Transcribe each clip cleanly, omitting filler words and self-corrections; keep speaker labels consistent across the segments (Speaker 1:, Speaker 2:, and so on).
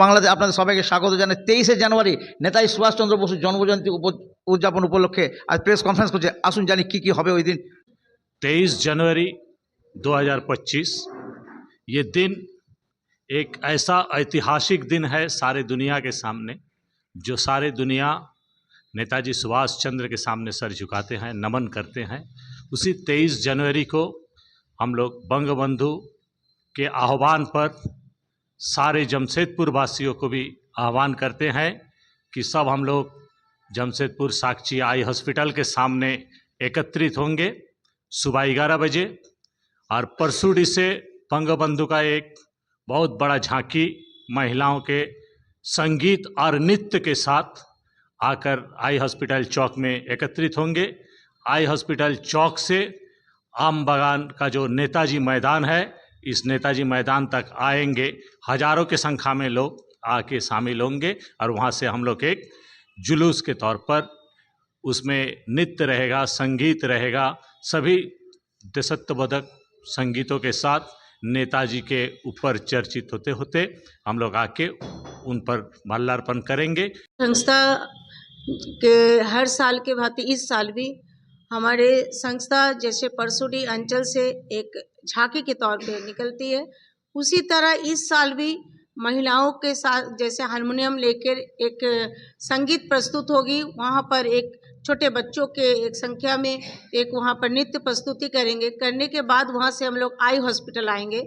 Speaker 1: বাংলাদেশ আপনাদের সবাইকে স্বাগত জানাই। 23শে জানুয়ারি নেতাজি সুভাষচন্দ্র বসুর জন্মজয়ন্তী উদযাপন উপলক্ষে আজ প্রেস কনফারেন্স করছে। আসুন জানি কি হবে ওই দিন।
Speaker 2: 23 जनवरी 2025 ये दिन एक ऐसा ऐतिहासिक दिन है सारे दुनिया के सामने, जो सारे दुनिया नेताजी सुभाष चंद्र के सामने सर झुकाते हैं, नमन करते हैं। उसी 23 जनवरी को हम लोग बंगबंधु के आह्वान पर सारे जमशेदपुर वासियों को भी आह्वान करते हैं कि सब हम लोग जमशेदपुर साक्षी आई हॉस्पिटल के सामने एकत्रित होंगे सुबह 11 बजे। और परसुडी से बंगबंधु का एक बहुत बड़ा झांकी महिलाओं के संगीत और नृत्य के साथ आकर आई हॉस्पिटल चौक में एकत्रित होंगे। आई हॉस्पिटल चौक से आम बागान का जो नेताजी मैदान है, इस नेताजी मैदान तक आएंगे। हजारों की संख्या में लोग आके शामिल होंगे और वहाँ से हम लोग एक जुलूस के तौर पर उसमें नृत्य रहेगा, संगीत रहेगा, सभी देशत्वबोधक संगीतों के साथ नेताजी के ऊपर चर्चित होते होते हम लोग आके उन पर माल्यार्पण करेंगे।
Speaker 3: संस्था के हर साल के भांति इस साल भी हमारे संस्था जैसे परसुडी अंचल से एक झांकी के तौर पे निकलती है, उसी तरह इस साल भी महिलाओं के साथ जैसे हारमोनियम लेकर एक संगीत प्रस्तुत होगी। वहाँ पर एक छोटे बच्चों के एक संख्या में एक वहाँ पर नृत्य प्रस्तुति करेंगे। करने के बाद वहाँ से हम लोग आई हॉस्पिटल आएंगे।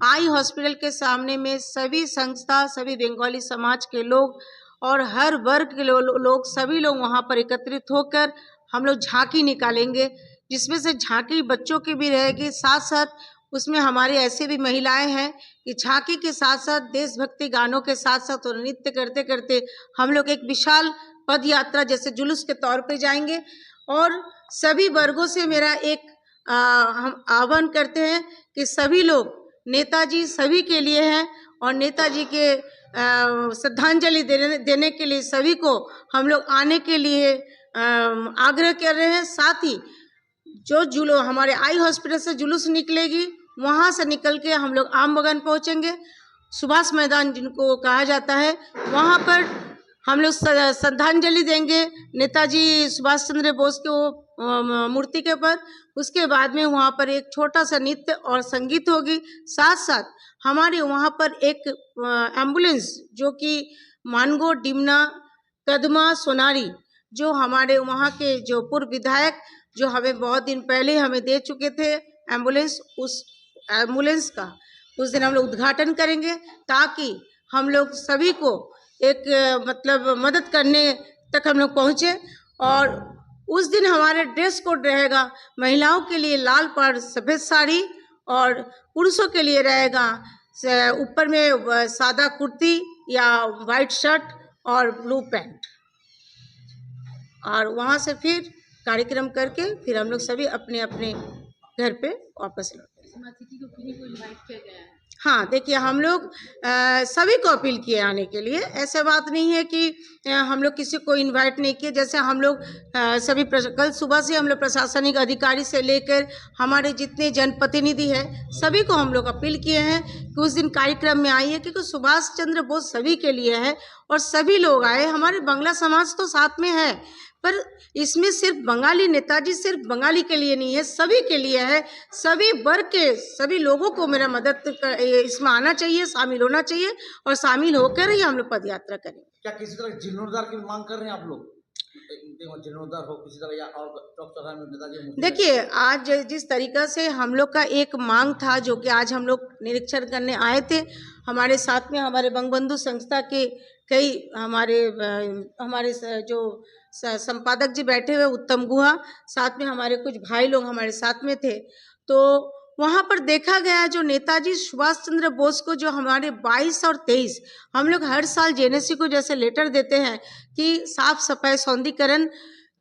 Speaker 3: आई हॉस्पिटल के सामने में सभी संस्था, सभी बंगाली समाज के लोग और हर वर्ग के लोग सभी लोग वहाँ पर एकत्रित होकर हम लोग झांकी निकालेंगे, जिसमें से झांकी बच्चों की भी रहेगी, साथ साथ उसमें हमारे ऐसे भी महिलाएं हैं कि झांकी के साथ साथ देशभक्ति गानों के साथ साथ और नृत्य करते करते हम लोग एक विशाल पद यात्रा जैसे जुलूस के तौर पे जाएंगे। और सभी वर्गों से मेरा एक हम आह्वान करते हैं कि सभी लोग नेताजी सभी के लिए हैं और नेताजी के श्रद्धांजलि देने के लिए सभी को हम लोग आने के लिए आग्रह कर रहे हैं। साथ ही जो हमारे आई हॉस्पिटल से जुलूस निकलेगी, वहाँ से निकल के हम लोग आम बागान पहुँचेंगे, सुभाष मैदान जिनको कहा जाता है, वहाँ पर हम लोग श्रद्धांजलि देंगे नेताजी सुभाष चंद्र बोस के मूर्ति के ऊपर। उसके बाद में वहाँ पर एक छोटा सा नृत्य और संगीत होगी। साथ साथ हमारे वहाँ पर एक एम्बुलेंस जो कि मानगो, डिमना, कदमा, सोनारी, जो हमारे वहाँ के जो पूर्व विधायक जो हमें बहुत दिन पहले हमें दे चुके थे एम्बुलेंस, उस एम्बुलेंस का उस दिन हम लोग उद्घाटन करेंगे, ताकि हम लोग सभी को एक मतलब मदद करने तक हम लोग पहुँचे। और उस दिन हमारे ड्रेस कोड रहेगा, महिलाओं के लिए लाल पर सफ़ेद साड़ी और पुरुषों के लिए रहेगा ऊपर में सादा कुर्ती या वाइट शर्ट और ब्लू पैंट। और वहाँ से फिर कार्यक्रम करके फिर हम लोग सभी अपने अपने घर पे वापस लौटे। हाँ, देखिए हम लोग सभी को अपील किए आने के लिए। ऐसे बात नहीं है कि हम लोग किसी को इनवाइट नहीं किए। जैसे हम लोग सभी कल सुबह से हम लोग प्रशासनिक अधिकारी से लेकर हमारे जितने जनप्रतिनिधि हैं सभी को हम लोग अपील किए हैं कि उस दिन कार्यक्रम में आइए, क्योंकि सुभाष चंद्र बोस सभी के लिए है और सभी लोग आए। हमारे बंगला समाज तो साथ में है, पर इसमें सिर्फ बंगाली नेताजी सिर्फ बंगाली के लिए नहीं है, सभी के लिए है। सभी वर्ग के सभी लोगों को मेरा मदद इसमें आना चाहिए, शामिल होना चाहिए और शामिल होकर ही हम लोग पद यात्रा करेंगे।
Speaker 1: क्या किसी तरह जीर्णोद्धार की मांग कर रहे हैं आप लोग? जीर्णोद्धार हो किसी तरह या और नेताजी?
Speaker 3: देखिए, आज जिस तरीका से हम लोग का एक मांग था, जो कि आज हम लोग निरीक्षण करने आए थे, हमारे साथ में हमारे बंगबंधु संस्था के कई हमारे जो संपादक जी बैठे हुए उत्तम गुहा, साथ में हमारे कुछ भाई लोग हमारे साथ में थे। तो वहाँ पर देखा गया जो नेताजी सुभाष चंद्र बोस को जो हमारे 22 और 23 हम लोग हर साल जेएनएससी को जैसे लेटर देते हैं कि साफ सफाई सौंदर्यीकरण,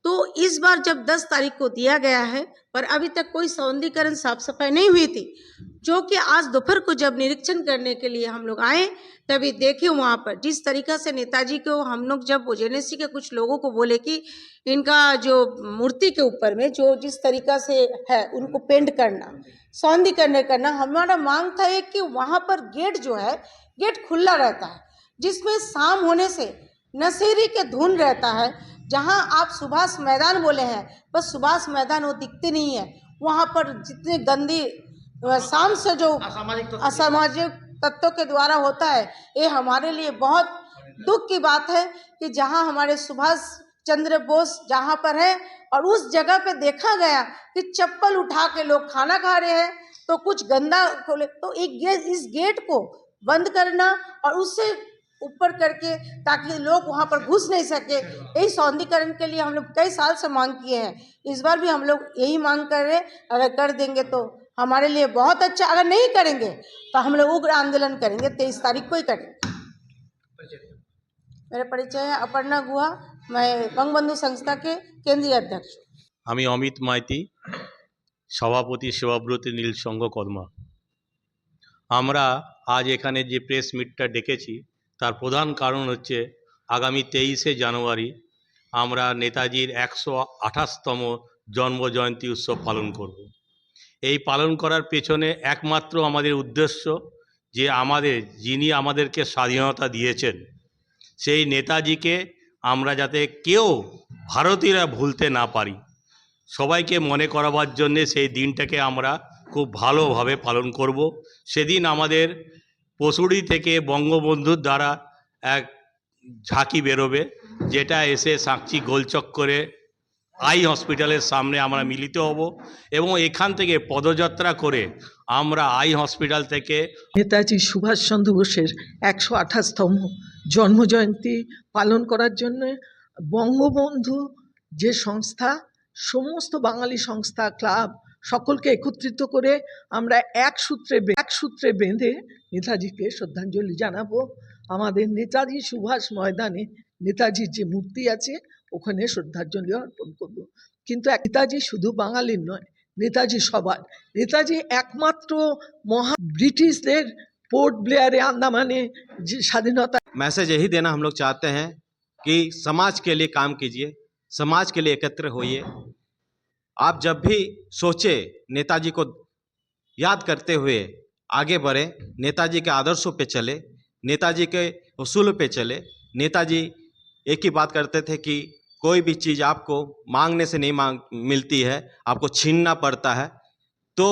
Speaker 3: तो इस बार जब 10 तारीख को दिया गया है पर अभी तक कोई सौंदर्यीकरण साफ सफाई नहीं हुई थी, जो कि आज दोपहर को जब निरीक्षण करने के लिए हम लोग आए तभी देखे वहाँ पर जिस तरीका से नेताजी को हम लोग जब जेएनएससी के कुछ लोगों को बोले कि इनका जो मूर्ति के ऊपर में जो जिस तरीका से है उनको पेंट करना, सौंदर्यीकरण करना, हमारा मांग था एक कि वहाँ पर गेट जो है गेट खुला रहता है, जिसमें शाम होने से नशेरी के धुन रहता है। जहां आप सुभाष मैदान बोले हैं, बस सुभाष मैदान वो दिखते नहीं है। वहां पर जितने गंदी शाम से जो असामाजिक तत्वों के द्वारा होता है, ये हमारे लिए बहुत दुख की बात है कि जहां हमारे सुभाष चंद्र बोस जहां पर है और उस जगह पे देखा गया कि चप्पल उठा के लोग खाना खा रहे हैं, तो कुछ गंदा खोले, तो इस गेट को बंद करना और उससे ऊपर करके ताकि लोग वहां पर घुस नहीं सके, यही सौंदर्यीकरण के लिए हम लोग कई साल से मांग किए हैं। इस बार भी हम लोग यही मांग कर रहे हैं। अगर कर देंगे तो हमारे लिए बहुत अच्छा, अगर नहीं करेंगे तो हम लोग उग्र आंदोलन करेंगे। 23 तारीख को ही करेंगे। मेरा परिचय है अपर्णा गुहा, मैं बंगबंधु संस्था के केंद्रीय अध्यक्ष हूँ।
Speaker 4: আমি অমিত মাইতি, সভাপতি সেবাব্রতী নীল সংঘ কদমা। আমরা আজ এখানে যে প্রেস মিটটা ডেকেছি তার প্রধান কারণ হচ্ছে আগামী 23শে জানুয়ারি আমরা নেতাজির 128তম জন্মজয়ন্তী উৎসব পালন করব। এই পালন করার পেছনে একমাত্র আমাদের উদ্দেশ্য যে যিনি আমাদেরকে স্বাধীনতা দিয়েছেন সেই নেতাজিকে আমরা যাতে কেউ ভারতীয়রা ভুলতে না পারি, সবাইকে মনে করাবার জন্যে সেই দিনটাকে আমরা খুব ভালোভাবে পালন করব। সেদিন আমাদের পশুড়ি থেকে বঙ্গবন্ধুর দ্বারা এক ঝাঁকি বেরোবে, যেটা এসে সাঁকচি গোলচক্করে আই হসপিটালের সামনে আমরা মিলিত হব এবং এখান থেকে পদযাত্রা করে আমরা আই হসপিটাল থেকে
Speaker 5: নেতাজি সুভাষচন্দ্র বোসের 128তম জন্মজয়ন্তী পালন করার জন্য বঙ্গবন্ধু যে সংস্থা, সমস্ত বাঙালি সংস্থা, ক্লাব সকলকে একত্রিত করে আমরা এক সূত্রে বেঁধে নেতাজিকে শ্রদ্ধাঞ্জলি জানাবো। আমাদের নেতাজি সুভাষ ময়দানে নেতাজির যে মূর্তি আছে ওখানে শ্রদ্ধাঞ্জলি অর্পণ করব। কিন্তু নেতাজি শুধু বাঙালির নয়, নেতাজি সবার। নেতাজি একমাত্র ব্রিটিশদের पोर्ट ब्लेयर अंडमाने स्वाधीनता।
Speaker 6: मैसेज यही देना हम लोग चाहते हैं कि समाज के लिए काम कीजिए, समाज के लिए एकत्र होइए। आप जब भी सोचे नेताजी को याद करते हुए आगे बढ़े, नेताजी के आदर्शों पे चले, नेताजी के उसूल पे चले। नेताजी एक ही बात करते थे कि कोई भी चीज़ आपको मांगने से नहीं मिलती है, आपको छीनना पड़ता है। तो